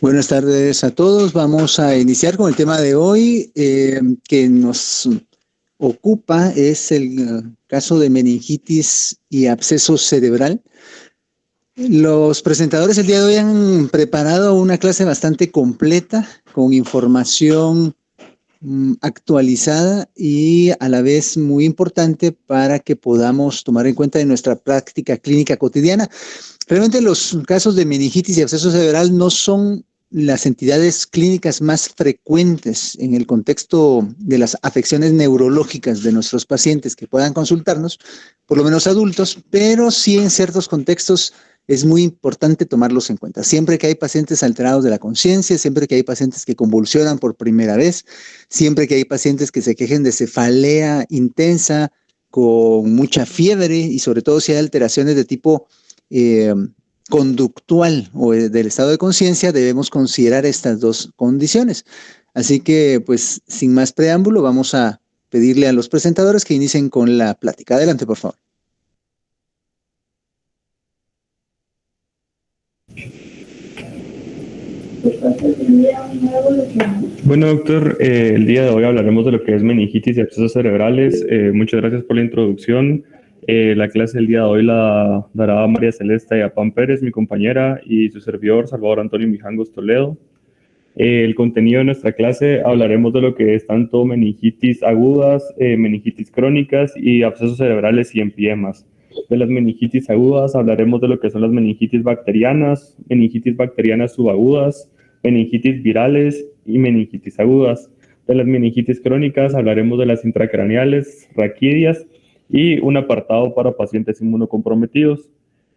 Buenas tardes a todos. Vamos a iniciar con el tema de hoy que nos ocupa, es el caso de meningitis y absceso cerebral. Los presentadores el día de hoy han preparado una clase bastante completa con información actualizada y a la vez muy importante para que podamos tomar en cuenta en nuestra práctica clínica cotidiana. Realmente los casos de meningitis y absceso cerebral no son las entidades clínicas más frecuentes en el contexto de las afecciones neurológicas de nuestros pacientes que puedan consultarnos, por lo menos adultos, pero sí en ciertos contextos es muy importante tomarlos en cuenta. Siempre que hay pacientes alterados de la conciencia, siempre que hay pacientes que convulsionan por primera vez, siempre que hay pacientes que se quejen de cefalea intensa, con mucha fiebre y sobre todo si hay alteraciones de tipo conductual o del estado de conciencia, debemos considerar estas dos condiciones. Así que, pues, sin más preámbulo, vamos a pedirle a los presentadores que inicien con la plática. Adelante, por favor. Bueno, doctor, el día de hoy hablaremos de lo que es meningitis y abscesos cerebrales. Muchas gracias por la introducción. La clase del día de hoy la dará María Celeste Ayapán Pérez, mi compañera, y su servidor, Salvador Antonio Mijangos Toledo. El contenido de nuestra clase hablaremos de lo que es tanto meningitis agudas, meningitis crónicas y abscesos cerebrales y empiemas. De las meningitis agudas hablaremos de lo que son las meningitis bacterianas subagudas, meningitis virales y meningitis agudas. De las meningitis crónicas hablaremos de las intracraneales, raquídeas y un apartado para pacientes inmunocomprometidos.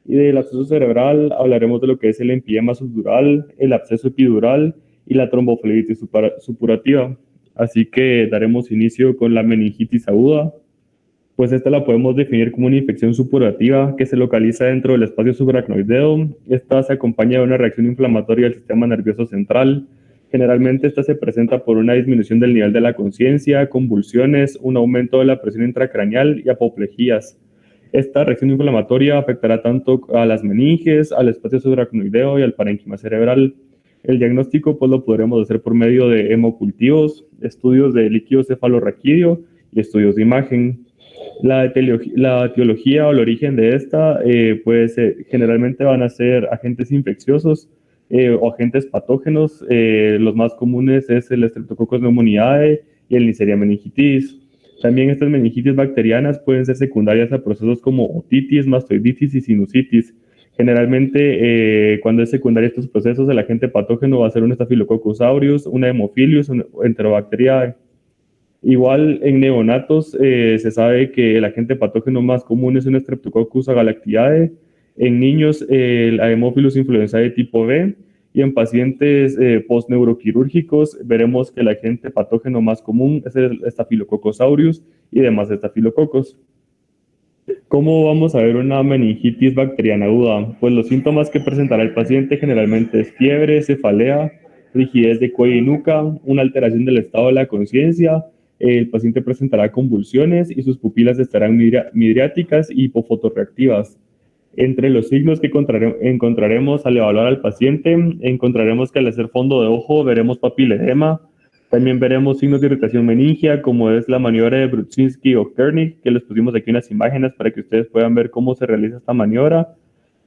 Y del absceso cerebral hablaremos de lo que es el empiema subdural, el absceso epidural y la tromboflebitis supurativa. Así que daremos inicio con la meningitis aguda. Pues esta la podemos definir como una infección supurativa que se localiza dentro del espacio subaracnoideo. Esta se acompaña de una reacción inflamatoria del sistema nervioso central. Generalmente esta se presenta por una disminución del nivel de la conciencia, convulsiones, un aumento de la presión intracraneal y apoplejías. Esta reacción inflamatoria afectará tanto a las meninges, al espacio subaracnoideo y al parénquima cerebral. El diagnóstico pues lo podremos hacer por medio de hemocultivos, estudios de líquido cefalorraquídeo y estudios de imagen. La etiología o el origen de esta, generalmente van a ser agentes infecciosos o agentes patógenos. Los más comunes es el Streptococcus pneumoniae y el Neisseria meningitis. También estas meningitis bacterianas pueden ser secundarias a procesos como otitis, mastoiditis y sinusitis. Generalmente, cuando es secundaria a estos procesos, el agente patógeno va a ser un Staphylococcus aureus, una Haemophilus, un Enterobacteriae. Igual en neonatos se sabe que el agente patógeno más común es un Streptococcus agalactiae. En niños, el Haemophilus influenzae tipo B. Y en pacientes postneuroquirúrgicos veremos que el agente patógeno más común es el Staphylococcus aureus y demás estafilococos. ¿Cómo vamos a ver una meningitis bacteriana aguda? Pues los síntomas que presentará el paciente generalmente es fiebre, cefalea, rigidez de cuello y nuca, una alteración del estado de la conciencia. El paciente presentará convulsiones y sus pupilas estarán midriáticas y hipofotorreactivas. Entre los signos que encontraremos al evaluar al paciente, encontraremos que al hacer fondo de ojo veremos papiledema. También veremos signos de irritación meningia, como es la maniobra de Brudzinski o Kernig, que les pusimos aquí unas imágenes para que ustedes puedan ver cómo se realiza esta maniobra.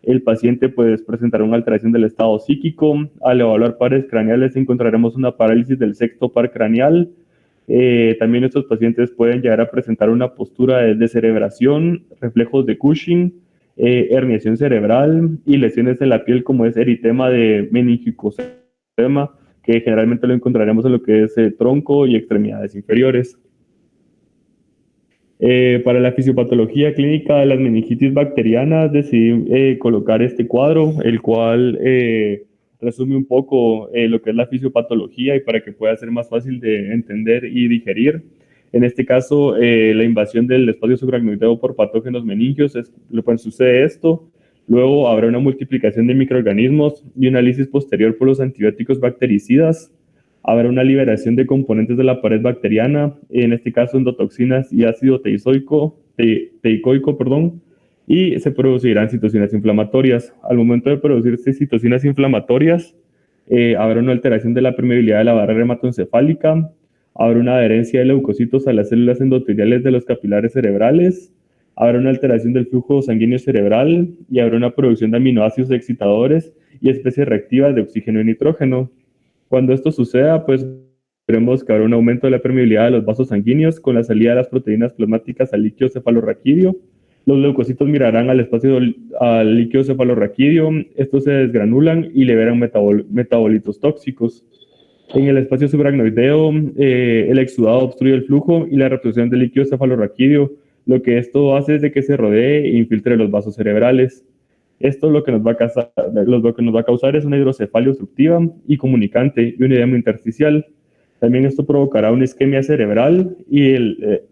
El paciente presentará una alteración del estado psíquico. Al evaluar pares craneales encontraremos una parálisis del sexto par craneal. También estos pacientes pueden llegar a presentar una postura de descerebración, reflejos de Cushing, herniación cerebral y lesiones en la piel como es eritema de meningococema, que generalmente lo encontraremos en lo que es tronco y extremidades inferiores. Para la fisiopatología clínica de las meningitis bacterianas decidí colocar este cuadro, el cual resume un poco lo que es la fisiopatología y para que pueda ser más fácil de entender y digerir. En este caso, la invasión del espacio subaracnoideo por patógenos meningios, sucede esto. Luego habrá una multiplicación de microorganismos y una lisis posterior por los antibióticos bactericidas. Habrá una liberación de componentes de la pared bacteriana, en este caso endotoxinas y ácido teicoico, y se producirán citocinas inflamatorias. Al momento de producirse citocinas inflamatorias, habrá una alteración de la permeabilidad de la barrera hematoencefálica, habrá una adherencia de leucocitos a las células endoteliales de los capilares cerebrales, habrá una alteración del flujo sanguíneo cerebral y habrá una producción de aminoácidos excitadores y especies reactivas de oxígeno y nitrógeno. Cuando esto suceda, pues veremos que habrá un aumento de la permeabilidad de los vasos sanguíneos con la salida de las proteínas plasmáticas al líquido cefalorraquídeo. Los leucocitos mirarán al espacio al líquido cefalorraquídeo, estos se desgranulan y liberan metabolitos tóxicos. En el espacio subaracnoideo, el exudado obstruye el flujo y la reabsorción del líquido cefalorraquídeo. Lo que esto hace es de que se rodee e infiltre los vasos cerebrales. Esto lo que nos va a causar es una hidrocefalia obstructiva y comunicante y un edema intersticial. También esto provocará una isquemia cerebral y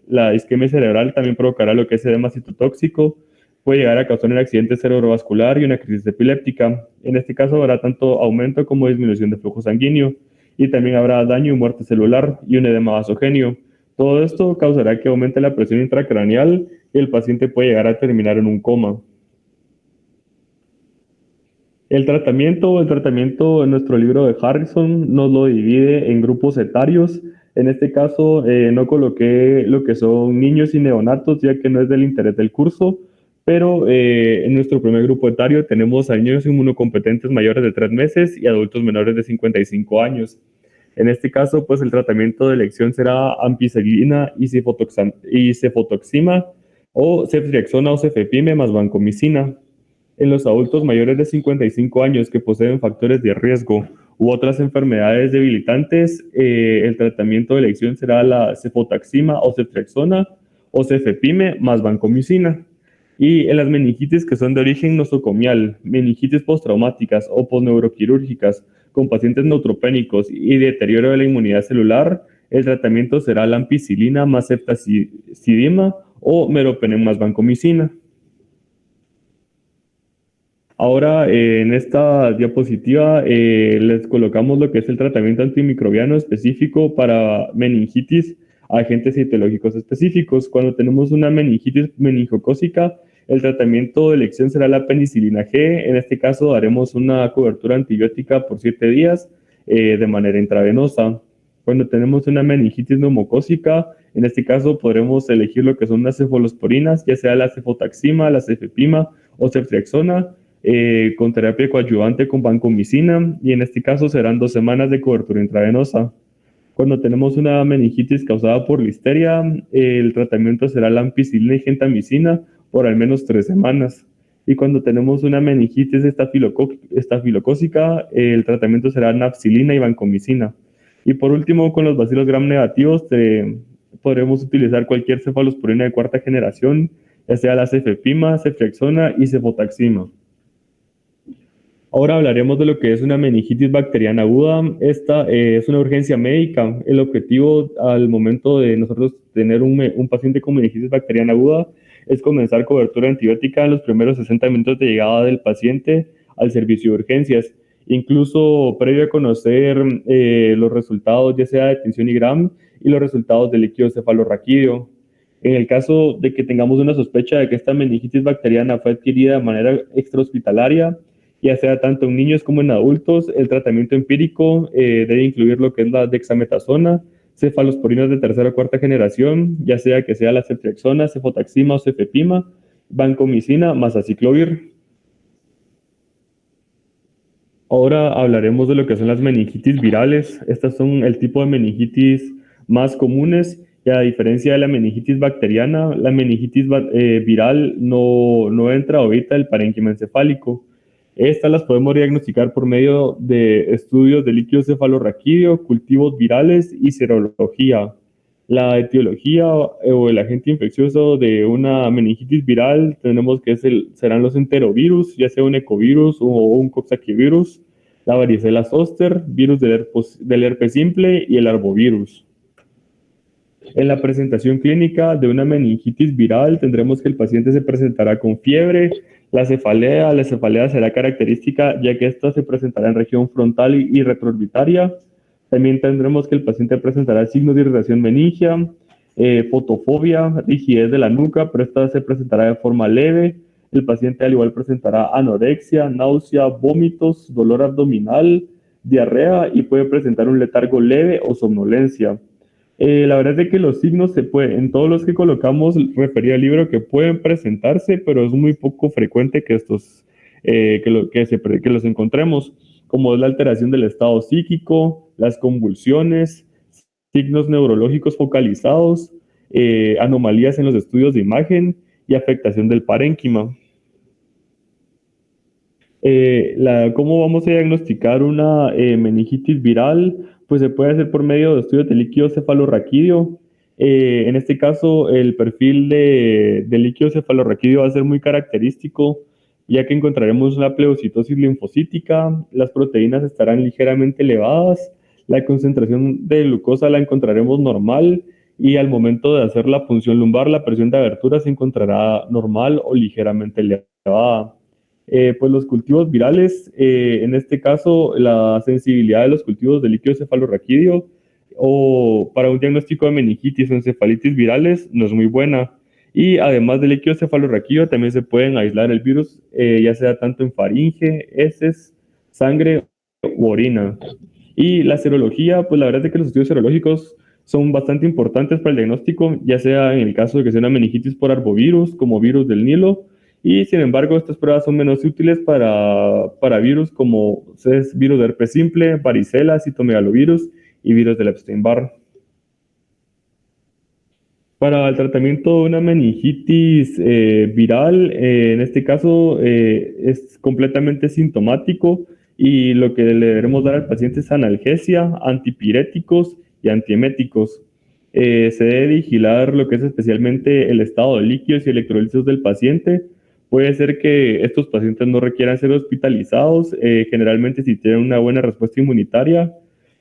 la isquemia cerebral también provocará lo que es edema citotóxico, puede llegar a causar un accidente cerebrovascular y una crisis epiléptica. En este caso habrá tanto aumento como disminución de flujo sanguíneo y también habrá daño y muerte celular y un edema vasogénio. Todo esto causará que aumente la presión intracraneal y el paciente puede llegar a terminar en un coma. El tratamiento en nuestro libro de Harrison nos lo divide en grupos etarios. En este caso no coloqué lo que son niños y neonatos, ya que no es del interés del curso, pero en nuestro primer grupo etario tenemos a niños inmunocompetentes mayores de 3 meses y adultos menores de 55 años. En este caso, pues el tratamiento de elección será ampicilina y cefotoxima o ceftriaxona o cefepime más vancomicina. En los adultos mayores de 55 años que poseen factores de riesgo u otras enfermedades debilitantes, el tratamiento de elección será la cefotaxima o ceftriaxona o cefepime más vancomicina. Y en las meningitis que son de origen nosocomial, meningitis postraumáticas o postneuroquirúrgicas con pacientes neutropénicos y deterioro de la inmunidad celular, el tratamiento será la ampicilina más ceftazidima o meropenem más vancomicina. Ahora, en esta diapositiva les colocamos lo que es el tratamiento antimicrobiano específico para meningitis a agentes etiológicos específicos. Cuando tenemos una meningitis meningocócica, el tratamiento de elección será la penicilina G. En este caso, haremos una cobertura antibiótica por 7 días de manera intravenosa. Cuando tenemos una meningitis neumocócica, en este caso podremos elegir lo que son las cefalosporinas, ya sea la cefotaxima, la cefepima o ceftriaxona, con terapia coadyuvante con vancomicina, y en este caso serán 2 semanas de cobertura intravenosa. Cuando tenemos una meningitis causada por listeria, el tratamiento será la ampicilina y gentamicina por al menos 3 semanas. Y cuando tenemos una meningitis estafilocócica, el tratamiento será nafcilina y vancomicina. Y por último, con los bacilos gram negativos, podremos utilizar cualquier cefalosporina de 4ª generación, ya sea la cefepima, ceftriaxona y cefotaxima. Ahora hablaremos de lo que es una meningitis bacteriana aguda. Esta es una urgencia médica. El objetivo al momento de nosotros tener un paciente con meningitis bacteriana aguda es comenzar cobertura antibiótica en los primeros 60 minutos de llegada del paciente al servicio de urgencias. Incluso previo a conocer los resultados, ya sea de tensión IGRAM y los resultados del líquido cefalorraquídeo. En el caso de que tengamos una sospecha de que esta meningitis bacteriana fue adquirida de manera extrahospitalaria, ya sea tanto en niños como en adultos, el tratamiento empírico debe incluir lo que es la dexametasona, cefalosporinas de 3ª o 4ª generación, ya sea que sea la ceftriaxona, cefotaxima o cefepima, vancomicina más aciclovir. Ahora hablaremos de lo que son las meningitis virales. Estas son el tipo de meningitis más comunes. Y a diferencia de la meningitis bacteriana, la meningitis viral no entra o evita el parénquima encefálico. Estas las podemos diagnosticar por medio de estudios de líquido cefalorraquídeo, cultivos virales y serología. La etiología o el agente infeccioso de una meningitis viral tenemos que serán los enterovirus, ya sea un ecovirus o un coxsackievirus, la varicela zoster, virus del herpes simple y el arbovirus. En la presentación clínica de una meningitis viral tendremos que el paciente se presentará con fiebre. La cefalea será característica ya que esta se presentará en región frontal y retroorbitaria. También tendremos que el paciente presentará signos de irritación meningia, fotofobia, rigidez de la nuca, pero esta se presentará de forma leve. El paciente al igual presentará anorexia, náusea, vómitos, dolor abdominal, diarrea y puede presentar un letargo leve o somnolencia. La verdad es que los signos se pueden, en todos los que colocamos, refería al libro que pueden presentarse, pero es muy poco frecuente que estos, que los encontremos, como es la alteración del estado psíquico, las convulsiones, signos neurológicos focalizados, anomalías en los estudios de imagen y afectación del parénquima. ¿Cómo vamos a diagnosticar una meningitis viral? Pues se puede hacer por medio de estudios de líquido cefalorraquídeo. En este caso, el perfil de líquido cefalorraquídeo va a ser muy característico, ya que encontraremos una pleocitosis linfocítica, las proteínas estarán ligeramente elevadas, la concentración de glucosa la encontraremos normal y al momento de hacer la punción lumbar, la presión de abertura se encontrará normal o ligeramente elevada. Pues los cultivos virales, en este caso, la sensibilidad de los cultivos de líquido cefalorraquídeo o para un diagnóstico de meningitis o encefalitis virales no es muy buena. Y además del líquido cefalorraquídeo, también se pueden aislar el virus, ya sea tanto en faringe, heces, sangre u orina. Y la serología, pues la verdad es que los estudios serológicos son bastante importantes para el diagnóstico, ya sea en el caso de que sea una meningitis por arbovirus, como virus del Nilo, y sin embargo, estas pruebas son menos útiles para virus como es virus de herpes simple, varicela, citomegalovirus y virus del Epstein-Barr. Para el tratamiento de una meningitis viral, en este caso es completamente sintomático y lo que le debemos dar al paciente es analgesia, antipiréticos y antieméticos. Se debe vigilar lo que es especialmente el estado de líquidos y electrolitos del paciente. Puede ser que estos pacientes no requieran ser hospitalizados, generalmente si tienen una buena respuesta inmunitaria,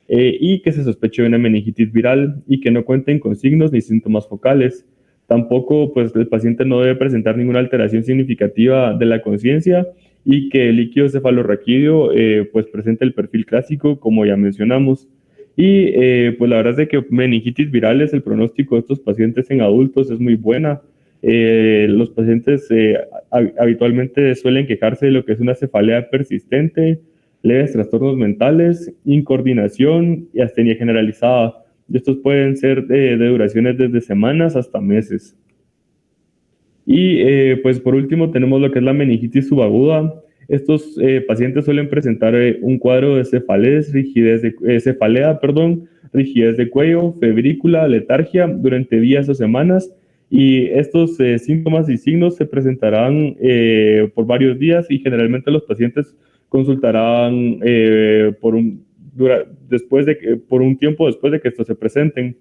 y que se sospeche de una meningitis viral y que no cuenten con signos ni síntomas focales. Tampoco, pues, el paciente no debe presentar ninguna alteración significativa de la conciencia y que el líquido cefalorraquídeo, pues, presente el perfil clásico, como ya mencionamos. Y, pues, la verdad es que meningitis virales, el pronóstico de estos pacientes en adultos es muy buena. Los pacientes habitualmente suelen quejarse de lo que es una cefalea persistente, leves trastornos mentales, incoordinación y astenia generalizada. Y estos pueden ser de duraciones desde semanas hasta meses. Y pues por último tenemos lo que es la meningitis subaguda. Estos pacientes suelen presentar un cuadro de rigidez de cuello, febrícula, letargia durante días o semanas. Y estos síntomas y signos se presentarán por varios días y generalmente los pacientes consultarán por un tiempo después de que estos se presenten.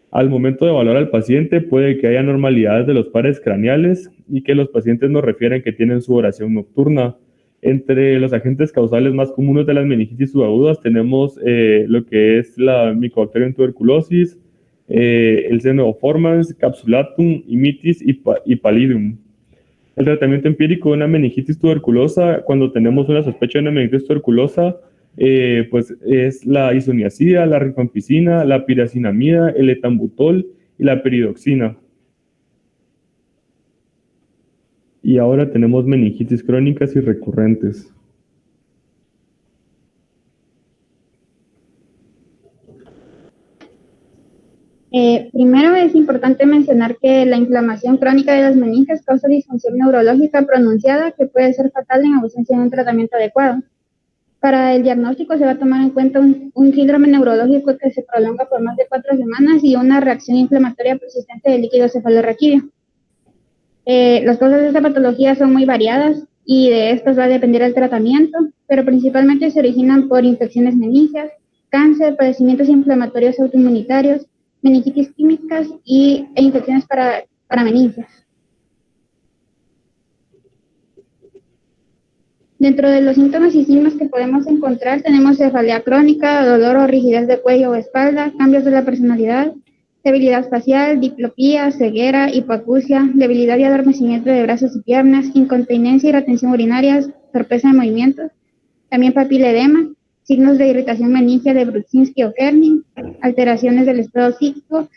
Al momento de evaluar al paciente puede que haya anormalidades de los pares craneales y que los pacientes nos refieren que tienen sudoración nocturna. Entre los agentes causales más comunes de las meningitis subagudas tenemos lo que es la Mycobacterium tuberculosis, el Xenoformans, Capsulatum, Imitis y Pallidum. El tratamiento empírico de una meningitis tuberculosa, cuando tenemos una sospecha de una meningitis tuberculosa, pues es la isoniazida, la rifampicina, la piracinamida, el etambutol y la peridoxina. Y ahora tenemos meningitis crónicas y recurrentes. Primero es importante mencionar que la inflamación crónica de las meninges causa disfunción neurológica pronunciada que puede ser fatal en ausencia de un tratamiento adecuado. Para el diagnóstico se va a tomar en cuenta un síndrome neurológico que se prolonga por más de 4 semanas y una reacción inflamatoria persistente del líquido cefalorraquídeo. Las causas de esta patología son muy variadas y de estas va a depender el tratamiento, pero principalmente se originan por infecciones meningias, cáncer, padecimientos inflamatorios autoinmunitarios, meningitis químicas e infecciones parameningias. Dentro de los síntomas y signos que podemos encontrar tenemos cefalea crónica, dolor o rigidez de cuello o espalda, cambios de la personalidad, debilidad facial, diplopía, ceguera, hipoacusia, debilidad y adormecimiento de brazos y piernas, incontinencia y retención urinaria, torpeza de movimientos, también papiledema, signos de irritación meningia de Brudzinski o Kerning, alteraciones del estado psíquico,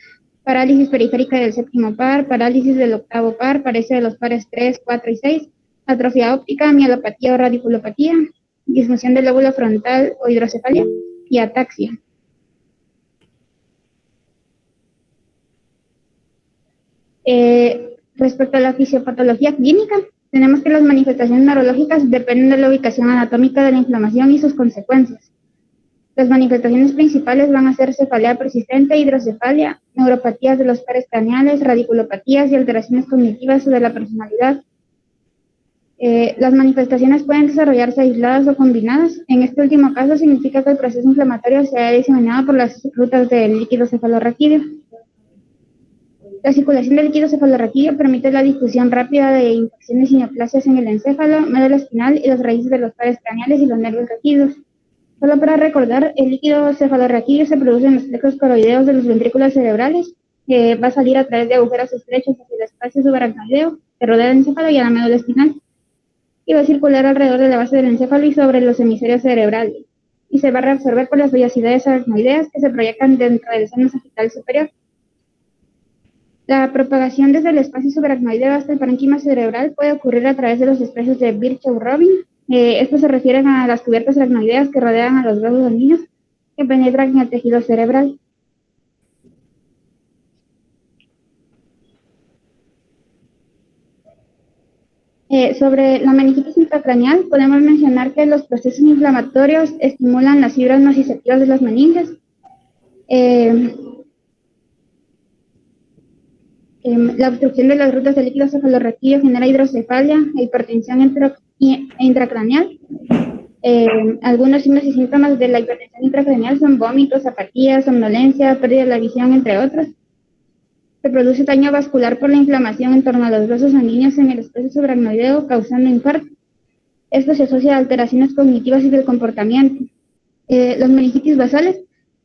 parálisis periférica del séptimo par, parálisis del octavo par, paresia de los pares 3, 4 y 6, atrofia óptica, mielopatía o radiculopatía, disfunción del lóbulo frontal o hidrocefalia y ataxia. Respecto a la fisiopatología clínica, tenemos que las manifestaciones neurológicas dependen de la ubicación anatómica de la inflamación y sus consecuencias. Las manifestaciones principales van a ser cefalea persistente, hidrocefalia, neuropatías de los pares craneales, radiculopatías y alteraciones cognitivas o de la personalidad. Las manifestaciones pueden desarrollarse aisladas o combinadas. En este último caso significa que el proceso inflamatorio se ha diseminado por las rutas del líquido cefalorraquídeo. La circulación del líquido cefalorraquídeo permite la difusión rápida de infecciones y neoplasias en el encéfalo, médula espinal y las raíces de los pares craneales y los nervios raquídeos. Solo para recordar, el líquido cefalorraquídeo se produce en los plexos coroideos de los ventrículos cerebrales, que va a salir a través de agujeros estrechos hacia el espacio subaracnoideo que rodea el encéfalo y a la médula espinal, y va a circular alrededor de la base del encéfalo y sobre los hemisferios cerebrales, y se va a reabsorber por las vellosidades aracnoideas que se proyectan dentro del seno sagital superior. La propagación desde el espacio subaracnoideo hasta el parénquima cerebral puede ocurrir a través de los espacios de Virchow-Robin. Estos se refieren a las cubiertas aracnoideas que rodean a los vasos sanguíneos que penetran en el tejido cerebral. Sobre la meningitis intracraneal, podemos mencionar que los procesos inflamatorios estimulan las fibras nociceptivas de las meninges. La obstrucción de las rutas del líquido cefalorraquídeo genera hidrocefalia e hipertensión intracraneal. Algunos signos y síntomas de la hipertensión intracraneal son vómitos, apatía, somnolencia, pérdida de la visión, entre otros. Se produce daño vascular por la inflamación en torno a los vasos sanguíneos en el espacio subaracnoideo, causando infarto. Esto se asocia a alteraciones cognitivas y del comportamiento. Las meningitis basales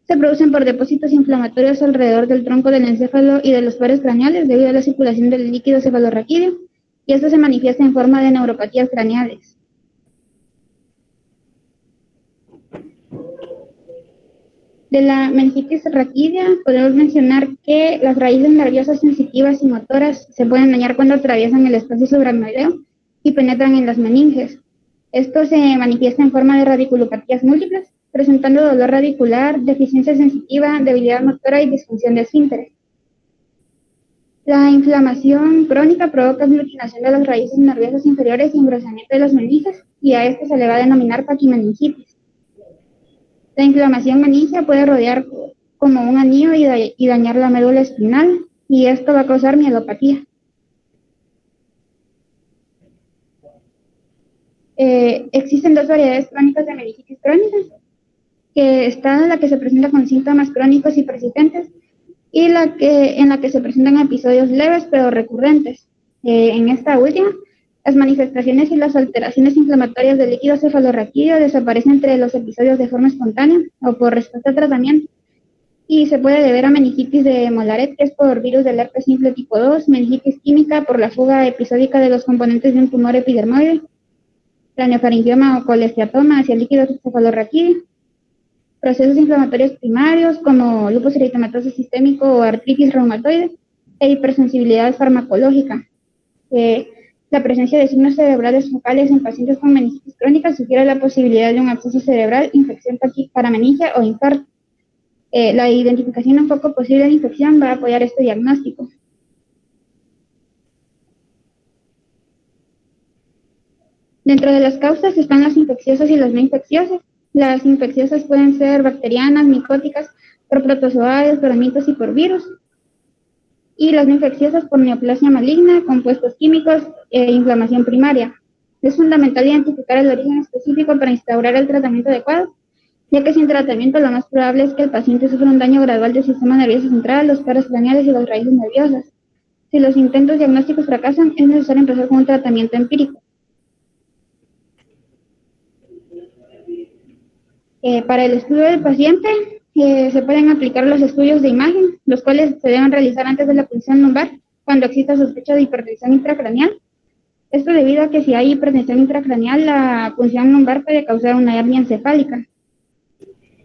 se producen por depósitos inflamatorios alrededor del tronco del encéfalo y de los pares craneales debido a la circulación del líquido cefalorraquídeo, y esto se manifiesta en forma de neuropatías craneales. De la meningitis raquídea podemos mencionar que las raíces nerviosas sensitivas y motoras se pueden dañar cuando atraviesan el espacio subaracnoideo y penetran en las meninges. Esto se manifiesta en forma de radiculopatías múltiples, presentando dolor radicular, deficiencia sensitiva, debilidad motora y disfunción de esfínteres. La inflamación crónica provoca aglutinación de las raíces nerviosas inferiores y engrosamiento de las meninges, y a este se le va a denominar paquimeningitis. La inflamación meningea puede rodear como un anillo y dañar la médula espinal, y esto va a causar mielopatía. Existen dos variedades crónicas de meningitis crónica, que está la que se presenta con síntomas crónicos y persistentes, y en la que se presentan episodios leves pero recurrentes. En esta última, las manifestaciones y las alteraciones inflamatorias del líquido cefalorraquídeo desaparecen entre los episodios de forma espontánea o por respuesta al tratamiento, y se puede deber a meningitis de Molaret, que es por virus del herpes simple tipo 2, meningitis química por la fuga episódica de los componentes de un tumor epidermoide, craneofaringioma o colegiatoma hacia el líquido cefalorraquídeo, procesos inflamatorios primarios como lupus eritematoso sistémico o artritis reumatoide, e hipersensibilidad farmacológica. La presencia de signos cerebrales focales en pacientes con meningitis crónica sugiere la posibilidad de un absceso cerebral, infección parameningia o infarto. La identificación de un foco posible de infección va a apoyar este diagnóstico. Dentro de las causas están las infecciosas y las no infecciosas. Las infecciosas pueden ser bacterianas, micóticas, por protozoarios, por amitos y por virus. Y las no infecciosas por neoplasia maligna, compuestos químicos e inflamación primaria. Es fundamental identificar el origen específico para instaurar el tratamiento adecuado, ya que sin tratamiento lo más probable es que el paciente sufra un daño gradual del sistema nervioso central, los pares craneales y las raíces nerviosas. Si los intentos diagnósticos fracasan, es necesario empezar con un tratamiento empírico. Para el estudio del paciente se pueden aplicar los estudios de imagen, los cuales se deben realizar antes de la punción lumbar cuando exista sospecha de hipertensión intracraneal. Esto debido a que si hay hipertensión intracraneal, la punción lumbar puede causar una hernia encefálica.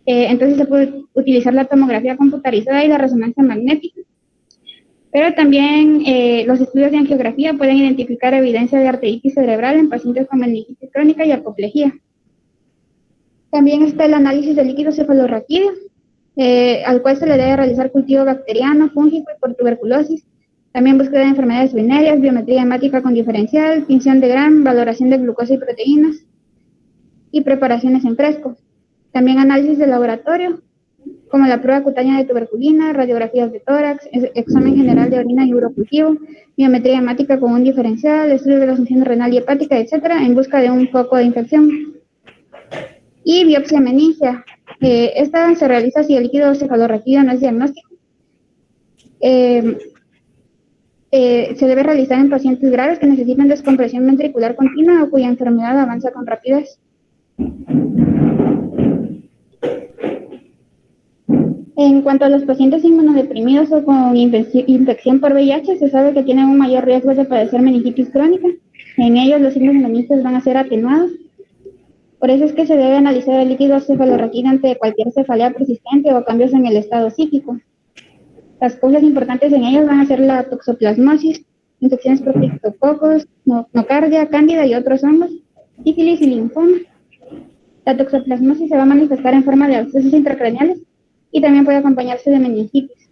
Entonces se puede utilizar la tomografía computarizada y la resonancia magnética. Pero también los estudios de angiografía pueden identificar evidencia de arteritis cerebral en pacientes con meningitis crónica y apoplejía. También está el análisis del líquido cefalorraquídeo, al cual se le debe realizar cultivo bacteriano, fúngico y por tuberculosis. También búsqueda de enfermedades venéreas, biometría hemática con diferencial, tinción de Gram, valoración de glucosa y proteínas y preparaciones en fresco. También análisis de laboratorio, como la prueba cutánea de tuberculina, radiografías de tórax, examen general de orina y urocultivo, biometría hemática con un diferencial, estudio de la función renal y hepática, etcétera, en busca de un foco de infección. Y biopsia meningia. Esta se realiza si el líquido cefalorraquídeo no es diagnóstico. Se debe realizar en pacientes graves que necesitan descompresión ventricular continua o cuya enfermedad avanza con rapidez. En cuanto a los pacientes inmunodeprimidos o con infección por VIH, se sabe que tienen un mayor riesgo de padecer meningitis crónica. En ellos los signos meningitis van a ser atenuados. Por eso es que se debe analizar el líquido cefalorraquídeo ante cualquier cefalea persistente o cambios en el estado psíquico. Las cosas importantes en ellos van a ser la toxoplasmosis, infecciones por criptococos, nocardia, cándida y otros hongos, sífilis y linfoma. La toxoplasmosis se va a manifestar en forma de abscesos intracraneales y también puede acompañarse de meningitis.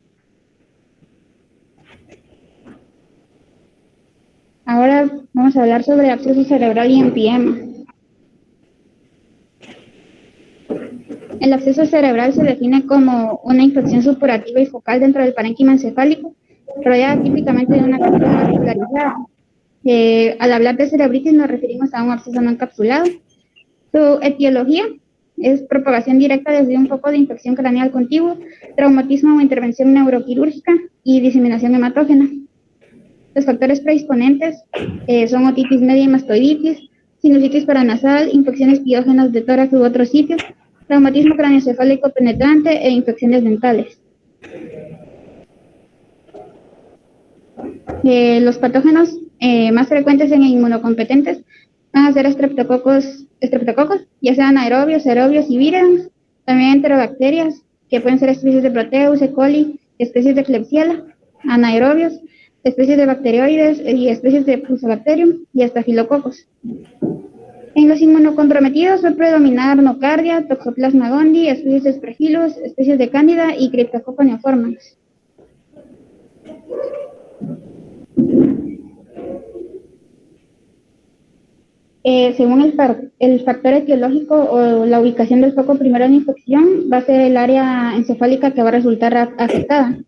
Ahora vamos a hablar sobre absceso cerebral y empiema. El absceso cerebral se define como una infección supurativa y focal dentro del parénquima encefálico, rodeada típicamente de una cápsula vascularizada. Al hablar de cerebritis nos referimos a un absceso no encapsulado. Su etiología es propagación directa desde un foco de infección craneal contiguo, traumatismo o intervención neuroquirúrgica y diseminación hematógena. Los factores predisponentes son otitis media y mastoiditis, sinusitis paranasal, infecciones piógenas de tórax u otros sitios, traumatismo craneoencefálico penetrante e infecciones dentales. Los patógenos más frecuentes en inmunocompetentes van a ser estreptococos, ya sean aerobios, aerobios y víridos, también enterobacterias, que pueden ser especies de Proteus, E. coli, especies de Klebsiella, anaerobios, especies de bacteroides y especies de Fusobacterium y estafilococos. En los inmunocomprometidos va a predominar nocardia, Toxoplasma gondii, especies de Aspergillus, especies de Cándida y Cryptococcus neoformans. Según el factor etiológico o la ubicación del foco primero de infección, va a ser el área encefálica que va a resultar afectada.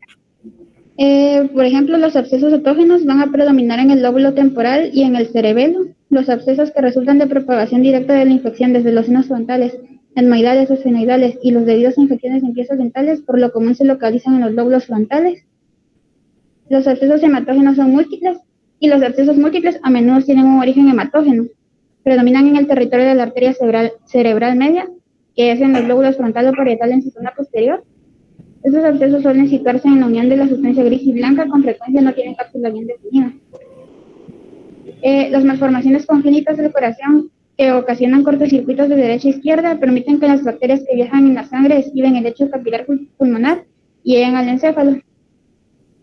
Por ejemplo, los abscesos autógenos van a predominar en el lóbulo temporal y en el cerebelo. Los abscesos que resultan de propagación directa de la infección desde los senos frontales, etmoidales o senoidales y los debidos a infecciones en piezas dentales, por lo común se localizan en los lóbulos frontales. Los abscesos hematógenos son múltiples y los abscesos múltiples a menudo tienen un origen hematógeno. Predominan en el territorio de la arteria cerebral media, que es en los lóbulos frontal o parietal en su zona posterior. Estos abscesos suelen situarse en la unión de la sustancia gris y blanca, con frecuencia no tienen cápsula bien definida. Las malformaciones congénitas del corazón que ocasionan cortocircuitos de derecha a izquierda permiten que las bacterias que viajan en la sangre esquiven el lecho capilar pulmonar y lleguen al encéfalo.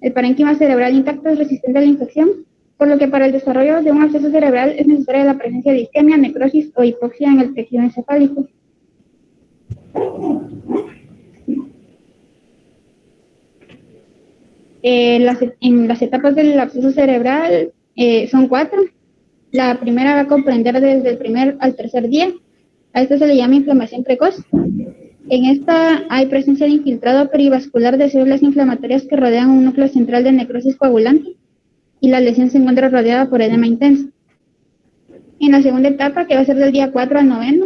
El parénquima cerebral intacto es resistente a la infección, por lo que para el desarrollo de un absceso cerebral es necesaria la presencia de isquemia, necrosis o hipoxia en el tejido encefálico. En las etapas del absceso cerebral son 4. La primera va a comprender desde el primer al tercer día. A esto se le llama inflamación precoz. En esta hay presencia de infiltrado perivascular de células inflamatorias que rodean un núcleo central de necrosis coagulante y la lesión se encuentra rodeada por edema intenso. En la segunda etapa, que va a ser del día 4 al 9,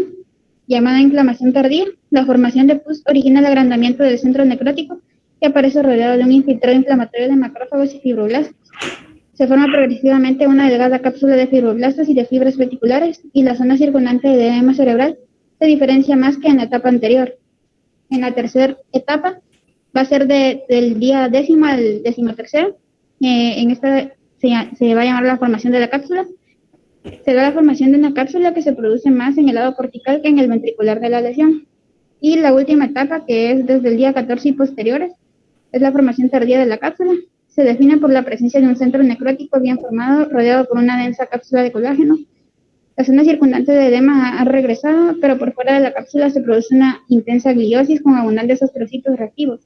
llamada inflamación tardía, la formación de pus origina el agrandamiento del centro necrótico que aparece rodeado de un infiltrado inflamatorio de macrófagos y fibroblastos. Se forma progresivamente una delgada cápsula de fibroblastos y de fibras reticulares y la zona circundante de edema cerebral se diferencia más que en la etapa anterior. En la tercera etapa va a ser del día 10 al 13. En esta se va a llamar la formación de la cápsula. Se da la formación de una cápsula que se produce más en el lado cortical que en el ventricular de la lesión. Y la última etapa, que es desde el día 14 y posteriores, es la formación tardía de la cápsula. Se define por la presencia de un centro necrótico bien formado, rodeado por una densa cápsula de colágeno, La zona circundante del edema ha regresado, pero por fuera de la cápsula se produce una intensa gliosis con abundantes ostrocitos reactivos.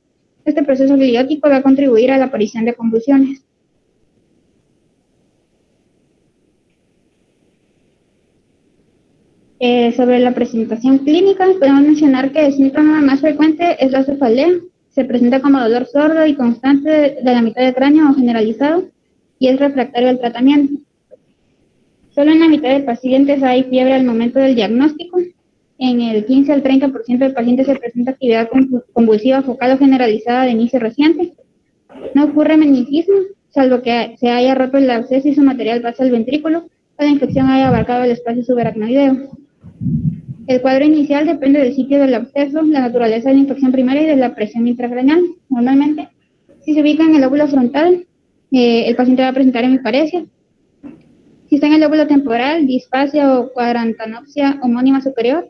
Este proceso gliótico va a contribuir a la aparición de convulsiones. Sobre la presentación clínica, podemos mencionar que el síntoma más frecuente es la cefalea. Se presenta como dolor sordo y constante de la mitad del cráneo o generalizado y es refractario al tratamiento. Solo en la mitad de pacientes hay fiebre al momento del diagnóstico. En el 15 al 30% de pacientes se presenta actividad convulsiva focal o generalizada de inicio reciente. No ocurre meningismo, salvo que se haya roto el absceso y su material pasa al ventrículo o la infección haya abarcado el espacio subaracnoideo. El cuadro inicial depende del sitio del absceso, la naturaleza de la infección primaria y de la presión intracraneal. Normalmente, si se ubica en el lóbulo frontal, el paciente va a presentar hemiparesia. Si está en el lóbulo temporal, disfasia o cuadrantanopsia homónima superior,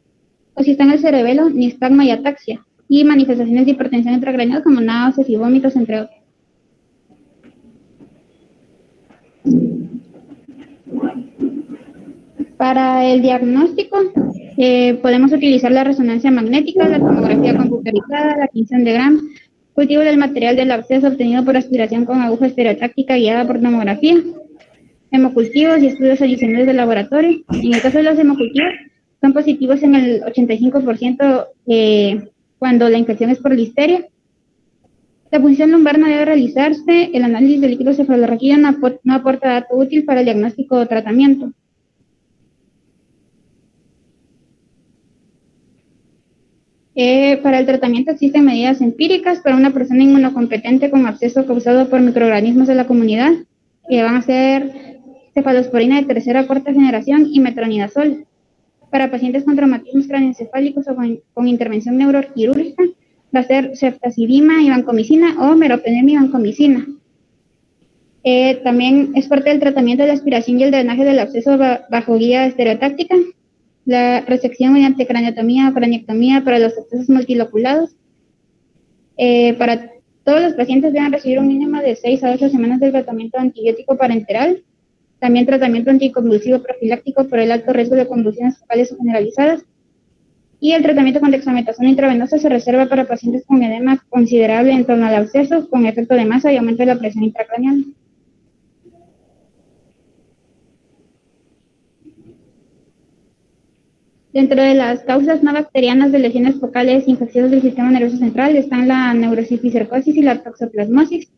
o si está en el cerebelo, nistagma y ataxia, y manifestaciones de hipertensión intracraneal como náuseas y vómitos, entre otros. Para el diagnóstico, podemos utilizar la resonancia magnética, la tomografía computarizada, la tinción de Gram, cultivo del material del absceso obtenido por aspiración con aguja estereotáctica guiada por tomografía, hemocultivos y estudios adicionales de laboratorio. En el caso de los hemocultivos, son positivos en el 85% cuando la infección es por listeria. La punción lumbar no debe realizarse. El análisis de líquido cefalorraquídeo no aporta dato útil para el diagnóstico o tratamiento. Para el tratamiento existen medidas empíricas para una persona inmunocompetente con absceso causado por microorganismos de la comunidad, que van a ser cefalosporina de tercera o cuarta generación y metronidazol. Para pacientes con traumatismos craneoencefálicos o con intervención neuroquirúrgica, va a ser ceftazidima y vancomicina o meropenem y vancomicina. También es parte del tratamiento de la aspiración y el drenaje del absceso bajo guía estereotáctica, la resección mediante craniotomía o craniectomía para los abscesos multiloculados. Para todos los pacientes deben recibir un mínimo de 6 a 8 semanas de tratamiento antibiótico parenteral, también tratamiento anticonvulsivo profiláctico por el alto riesgo de convulsiones focales o generalizadas, y el tratamiento con dexametasona intravenosa se reserva para pacientes con edema considerable en torno al absceso, con efecto de masa y aumento de la presión intracraneal. Dentro de las causas no bacterianas de lesiones focales infecciosas del sistema nervioso central están la neurocisticercosis y la toxoplasmosis.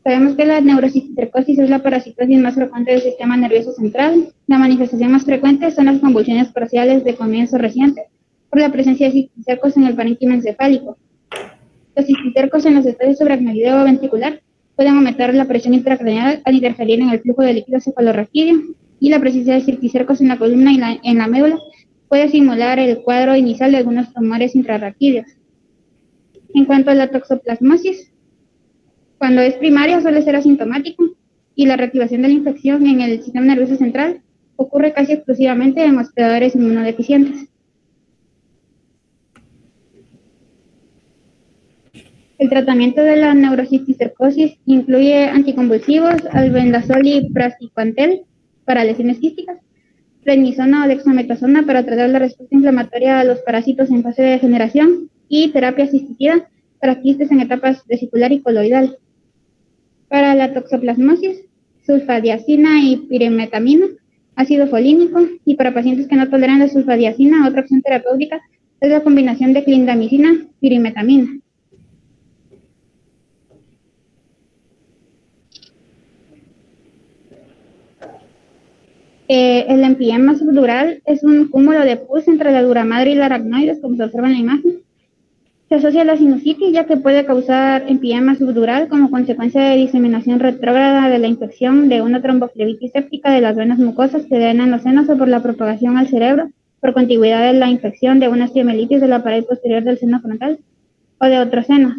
Sabemos que la neurocisticercosis es la parasitosis más frecuente del sistema nervioso central. La manifestación más frecuente son las convulsiones parciales de comienzo reciente, por la presencia de cisticercos en el parénquima encefálico. Los cisticercos en los estadios subaracnoideo o ventricular pueden aumentar la presión intracraneal al interferir en el flujo de líquido cefalorraquídeo, y la presencia de cisticercos en la columna y en la médula puede simular el cuadro inicial de algunos tumores intrarraquídeos. En cuanto a la toxoplasmosis, cuando es primaria suele ser asintomático y la reactivación de la infección en el sistema nervioso central ocurre casi exclusivamente en hospedadores inmunodeficientes. El tratamiento de la neurocisticercosis incluye anticonvulsivos, albendazol y praziquantel para lesiones quísticas, prednisona o dexametasona para tratar la respuesta inflamatoria a los parásitos en fase de generación y terapia asisticida para quistes en etapas vesicular y coloidal. Para la toxoplasmosis, sulfadiazina y pirimetamina, ácido folínico, y para pacientes que no toleran la sulfadiazina, otra opción terapéutica es la combinación de clindamicina-pirimetamina. El empiema subdural es un cúmulo de pus entre la dura madre y la aracnoides, como se observa en la imagen. Se asocia a la sinusitis, ya que puede causar empiema subdural como consecuencia de diseminación retrógrada de la infección de una tromboflebitis séptica de las venas mucosas que drenan los senos o por la propagación al cerebro por contigüidad de la infección de una osteomielitis de la pared posterior del seno frontal o de otros senos.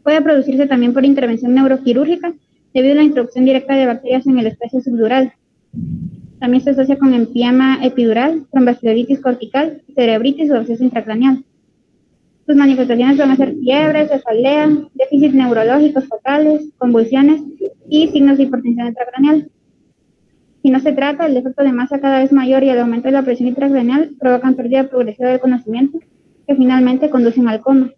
Puede producirse también por intervención neuroquirúrgica debido a la introducción directa de bacterias en el espacio subdural. También se asocia con empiema epidural, tromboflebitis cortical, cerebritis o absceso intracraneal. Sus manifestaciones van a ser fiebre, cefalea, déficits neurológicos focales, convulsiones y signos de hipertensión intracraneal. Si no se trata, el efecto de masa cada vez mayor y el aumento de la presión intracraneal provocan pérdida progresiva del conocimiento, que finalmente conducen al coma.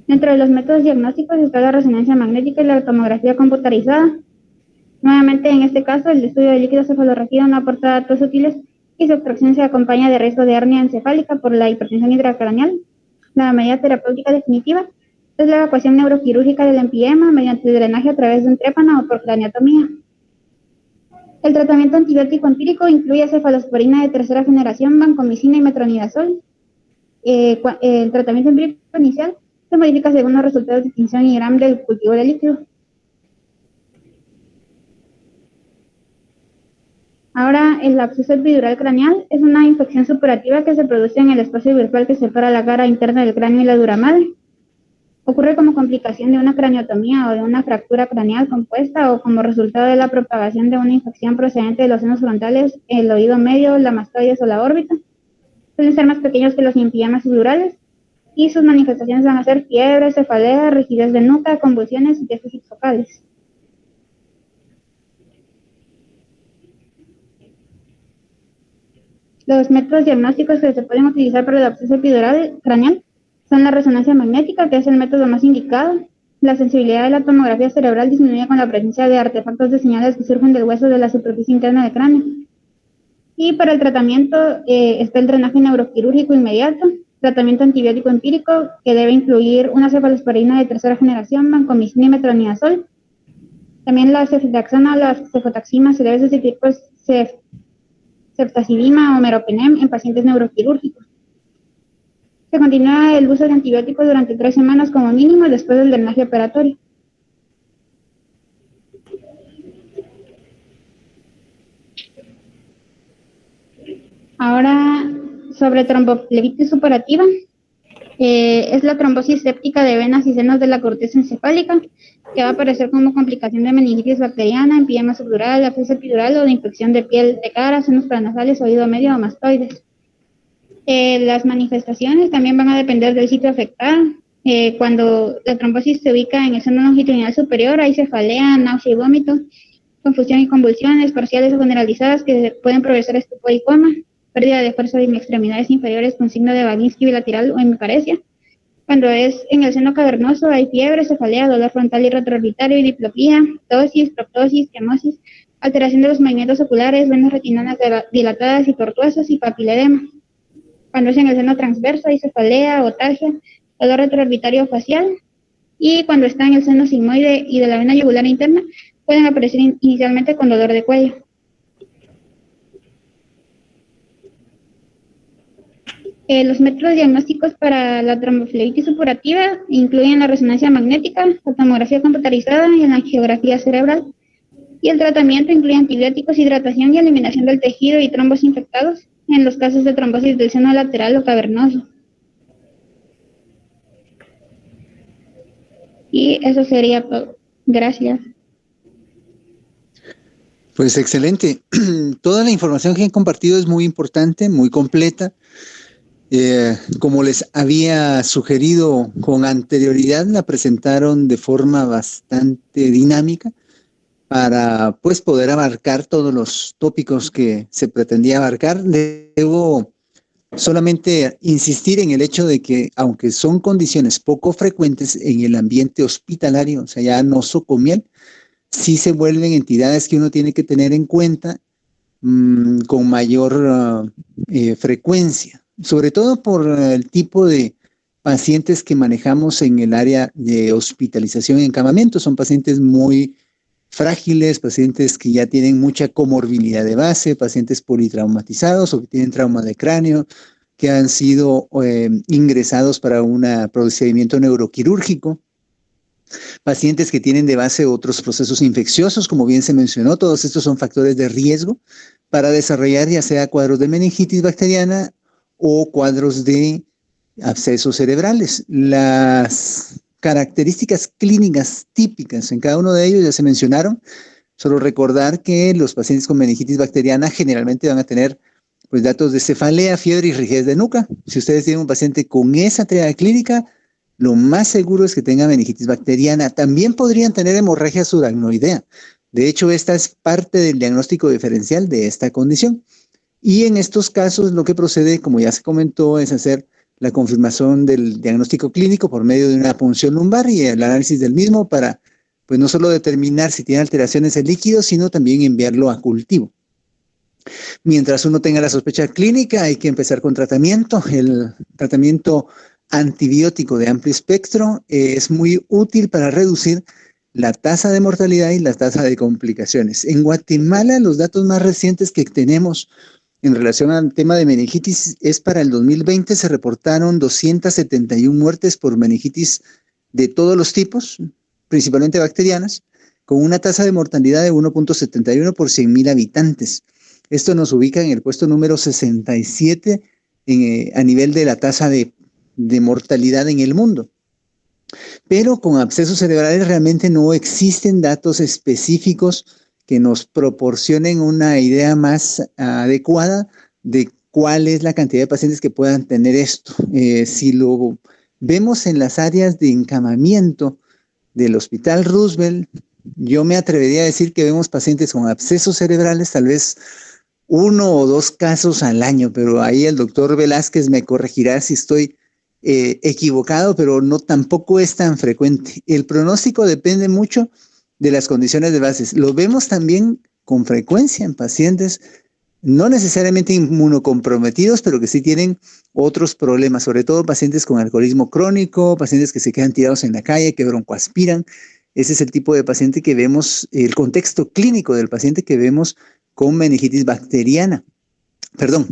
Dentro de los métodos diagnósticos está la resonancia magnética y la tomografía computarizada. Nuevamente, en este caso, el estudio de líquido cefalorraquídeo no aporta datos útiles y su extracción se acompaña de riesgo de hernia encefálica por la hipertensión intracraneal. La medida terapéutica definitiva es la evacuación neuroquirúrgica del empiema mediante el drenaje a través de un trépano o por craniotomía. El tratamiento antibiótico empírico incluye cefalosporina de tercera generación, vancomicina y metronidazol. El tratamiento empírico inicial se modifica según los resultados de tinción y gram del cultivo de líquido. Ahora, el absceso epidural craneal es una infección supurativa que se produce en el espacio virtual que separa la cara interna del cráneo y la dura madre. Ocurre como complicación de una craniotomía o de una fractura craneal compuesta o como resultado de la propagación de una infección procedente de los senos frontales, el oído medio, la mastoides o la órbita. Suelen ser más pequeños que los linfiomas subdurales y sus manifestaciones van a ser fiebre, cefalea, rigidez de nuca, convulsiones y déficits focales. Los métodos diagnósticos que se pueden utilizar para el absceso epidural craneal son la resonancia magnética, que es el método más indicado. La sensibilidad de la tomografía cerebral disminuye con la presencia de artefactos de señales que surgen del hueso de la superficie interna del cráneo. Y para el tratamiento está el drenaje neuroquirúrgico inmediato, tratamiento antibiótico empírico, que debe incluir una cefalosporina de tercera generación, vancomicina y metronidazol. También la ceftriaxona, la cefotaxima se debe sustituir por ceftazidima o meropenem en pacientes neuroquirúrgicos. Se continúa el uso de antibióticos durante 3 semanas como mínimo después del drenaje operatorio. Ahora, sobre tromboflebitis supurativa, es la trombosis séptica de venas y senos de la corteza encefálica, que va a aparecer como complicación de meningitis bacteriana, empiema subdural, absceso epidural o de infección de piel de cara, senos paranasales, oído medio o mastoides. Las manifestaciones también van a depender del sitio afectado. Cuando la trombosis se ubica en el seno longitudinal superior, hay cefalea, náusea y vómito, confusión y convulsiones parciales o generalizadas que pueden progresar a estupor y coma, pérdida de fuerza en extremidades inferiores con signo de Babinski bilateral o hemiparesia. Cuando es en el seno cavernoso hay fiebre, cefalea, dolor frontal y retroorbitario y diplopía, ptosis, proptosis, quemosis, alteración de los movimientos oculares, venas retinianas dilatadas y tortuosas y papiledema. Cuando es en el seno transverso hay cefalea, otalgia, dolor retroorbitario facial, y cuando está en el seno sigmoide y de la vena yugular interna pueden aparecer inicialmente con dolor de cuello. Los métodos diagnósticos para la tromboflebitis supurativa incluyen la resonancia magnética, la tomografía computarizada y la angiografía cerebral. Y el tratamiento incluye antibióticos, hidratación y eliminación del tejido y trombos infectados en los casos de trombosis del seno lateral o cavernoso. Y eso sería todo. Gracias. Pues excelente. Toda la información que han compartido es muy importante, muy completa. Como les había sugerido con anterioridad, la presentaron de forma bastante dinámica para pues poder abarcar todos los tópicos que se pretendía abarcar. Debo solamente insistir en el hecho de que, aunque son condiciones poco frecuentes en el ambiente hospitalario, o sea, ya nosocomial, sí se vuelven entidades que uno tiene que tener en cuenta con mayor frecuencia, sobre todo por el tipo de pacientes que manejamos en el área de hospitalización y encamamiento. Son pacientes muy frágiles, pacientes que ya tienen mucha comorbilidad de base, pacientes politraumatizados o que tienen trauma de cráneo, que han sido ingresados para un procedimiento neuroquirúrgico, pacientes que tienen de base otros procesos infecciosos, como bien se mencionó. Todos estos son factores de riesgo para desarrollar ya sea cuadros de meningitis bacteriana o cuadros de abscesos cerebrales. Las características clínicas típicas en cada uno de ellos ya se mencionaron. Solo recordar que los pacientes con meningitis bacteriana generalmente van a tener pues datos de cefalea, fiebre y rigidez de nuca. Si ustedes tienen un paciente con esa triada clínica, lo más seguro es que tenga meningitis bacteriana. También podrían tener hemorragia subaracnoidea. De hecho, esta es parte del diagnóstico diferencial de esta condición. Y en estos casos lo que procede, como ya se comentó, es hacer la confirmación del diagnóstico clínico por medio de una punción lumbar y el análisis del mismo para, pues, no solo determinar si tiene alteraciones el líquido, sino también enviarlo a cultivo. Mientras uno tenga la sospecha clínica, hay que empezar con tratamiento. El tratamiento antibiótico de amplio espectro es muy útil para reducir la tasa de mortalidad y la tasa de complicaciones. En Guatemala, los datos más recientes que tenemos en relación al tema de meningitis es para el 2020, se reportaron 271 muertes por meningitis de todos los tipos, principalmente bacterianas, con una tasa de mortalidad de 1.71 por 100.000 habitantes. Esto nos ubica en el puesto número 67 a nivel de la tasa de mortalidad en el mundo. Pero con abscesos cerebrales realmente no existen datos específicos que nos proporcionen una idea más adecuada de cuál es la cantidad de pacientes que puedan tener esto. Si lo vemos en las áreas de encamamiento del Hospital Roosevelt, yo me atrevería a decir que vemos pacientes con abscesos cerebrales, tal vez 1 o 2 casos al año, pero ahí el doctor Velázquez me corregirá si estoy equivocado, pero no, tampoco es tan frecuente. El pronóstico depende mucho de las condiciones de bases. Lo vemos también con frecuencia en pacientes no necesariamente inmunocomprometidos, pero que sí tienen otros problemas, sobre todo pacientes con alcoholismo crónico, pacientes que se quedan tirados en la calle, que broncoaspiran. Ese es el tipo de paciente que vemos, el contexto clínico del paciente que vemos con meningitis bacteriana.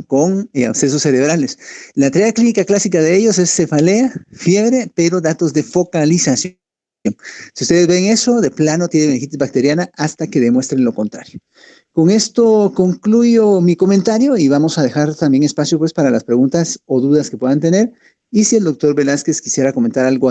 Con abscesos cerebrales. La tarea clínica clásica de ellos es cefalea, fiebre, pero datos de focalización. Si ustedes ven eso, de plano tiene meningitis bacteriana hasta que demuestren lo contrario. Con esto concluyo mi comentario y vamos a dejar también espacio, pues, para las preguntas o dudas que puedan tener. Y si el doctor Velázquez quisiera comentar algo